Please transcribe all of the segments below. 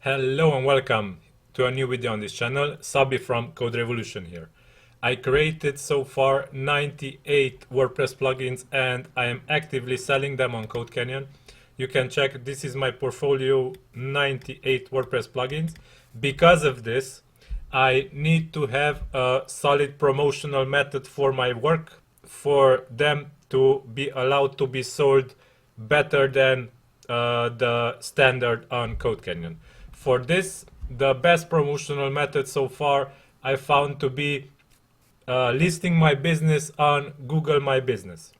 Hello and welcome to a new video on this channel. Szabi from CodeRevolution here. I created so far 98 WordPress plugins and I am actively selling them on Code Canyon. You can check, this is my portfolio, 98 WordPress plugins. Because of this, I need to have a solid promotional method for my work for them to be allowed to be sold better than the standard on Code Canyon. For this, the best promotional method so far I found to be listing my business on Google My Business.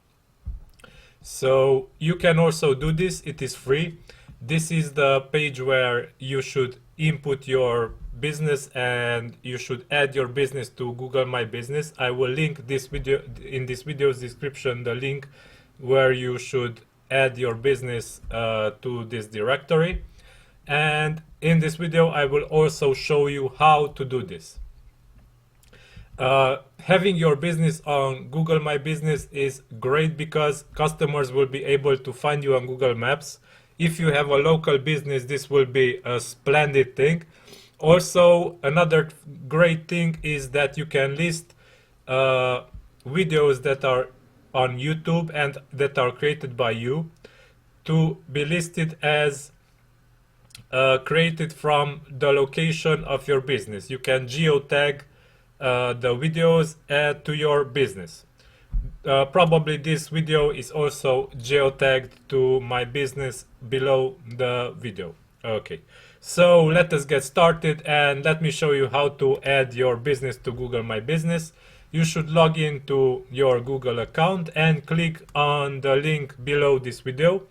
So you can also do this, it is free. This is the page where you should input your business and you should add your business to Google My Business. I will link this video in this video's description, the link where you should add your business to this directory. And in this video I will also show you how to do this. Having your business on Google My Business is great because customers will be able to find you on Google Maps. If you have a local business, this will be a splendid thing. Also, another great thing is that you can list videos that are on YouTube and that are created by you to be listed as created from the location of your business. You can geo-tag the videos to your business. Probably this video is also geo-tagged to my business below the video. Okay, so let us get started and let me show you how to add your business to Google My Business. You should log into your Google account and click on the link below this video.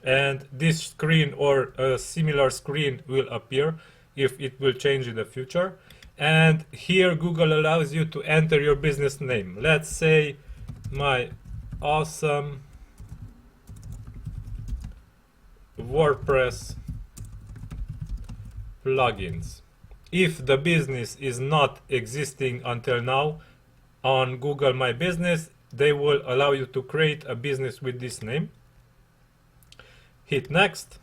And this screen or a similar screen will appear if it will change in the future. And here Google allows you to enter your business name. Let's say my awesome WordPress plugins. If the business is not existing until now on Google My Business, they will allow you to create a business with this name. Hit next.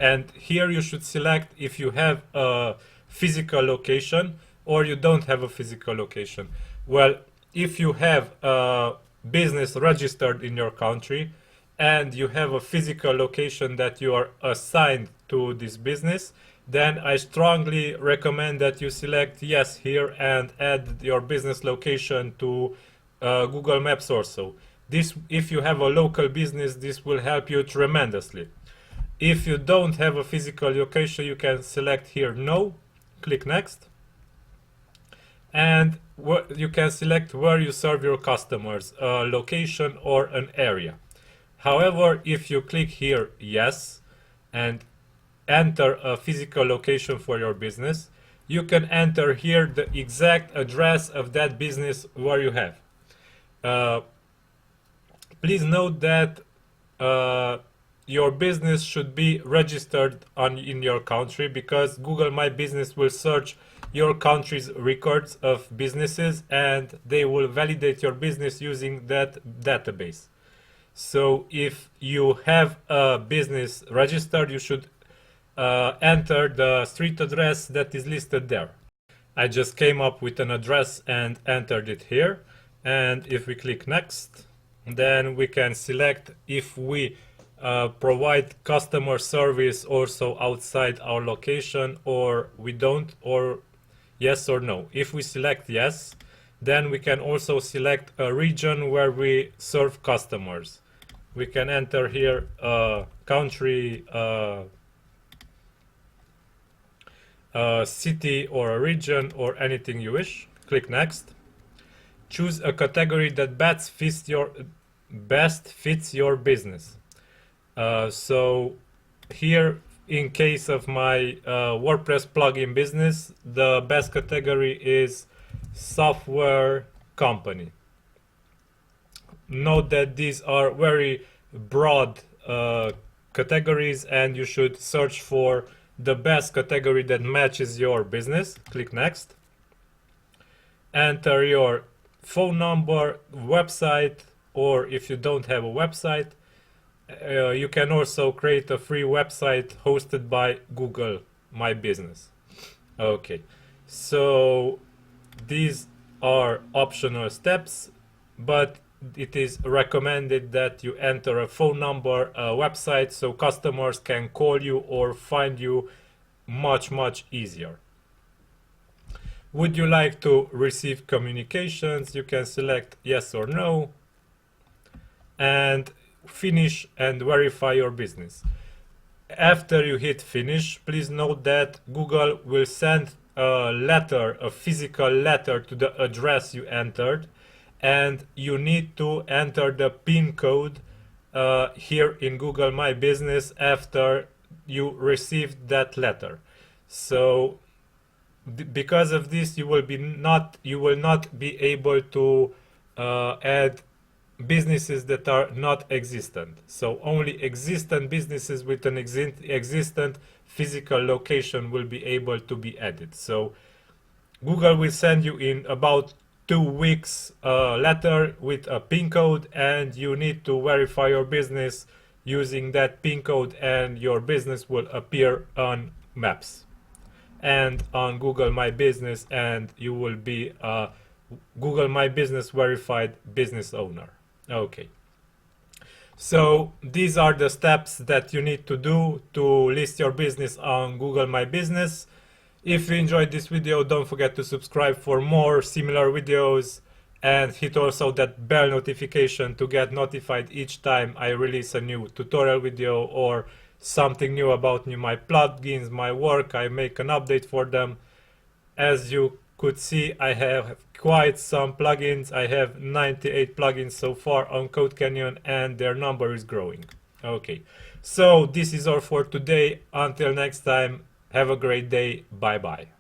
And here you should select if you have a physical location or you don't have a physical location. Well, if you have a business registered in your country and you have a physical location that you are assigned to this business, then I strongly recommend that you select yes here and add your business location to Google Maps also. This, if you have a local business, this will help you tremendously. If you don't have a physical location, you can select here no, click next, and you can select where you serve your customers, a location or an area. However, if you click here yes and enter a physical location for your business, you can enter here the exact address of that business where you have. Please note that your business should be registered in your country because Google My Business will search your country's records of businesses and they will validate your business using that database. So if you have a business registered, you should enter the street address that is listed there. I just came up with an address and entered it here. And if we click next, then we can select if we provide customer service also outside our location or we don't, or yes or no. If we select yes, then we can also select a region where we serve customers. We can enter here a country, a city or a region or anything you wish. Click next. Choose a category that best fits your business. So here, in case of my WordPress plugin business, the best category is software company. Note that these are very broad categories and you should search for the best category that matches your business. Click next. Enter your phone number, website, or if you don't have a website, You can also create a free website hosted by Google My Business. Okay, so these are optional steps, but it is recommended that you enter a phone number, a website, so customers can call you or find you much easier. Would you like to receive communications? You can select yes or no and finish and verify your business. After you hit finish, please note that Google will send a letter, a physical letter to the address you entered, and you need to enter the PIN code here in Google My Business after you received that letter. So because of this, you will not be able to add businesses that are not existent. So only existent businesses with an existent physical location will be able to be added. So Google will send you in about 2 weeks a letter with a PIN code, and you need to verify your business using that PIN code, and your business will appear on Maps and on Google My Business, and you will be a Google My Business verified business owner. Okay. So these are the steps that you need to do to list your business on Google My Business. If you enjoyed this video, don't forget to subscribe for more similar videos and hit also that bell notification to get notified each time I release a new tutorial video or something new about my plugins, my work. I make an update for them. As you could see, I have quite some plugins. I have 98 plugins so far on CodeCanyon, and their number is growing. Okay, so this is all for today. Until next time, have a great day. Bye bye.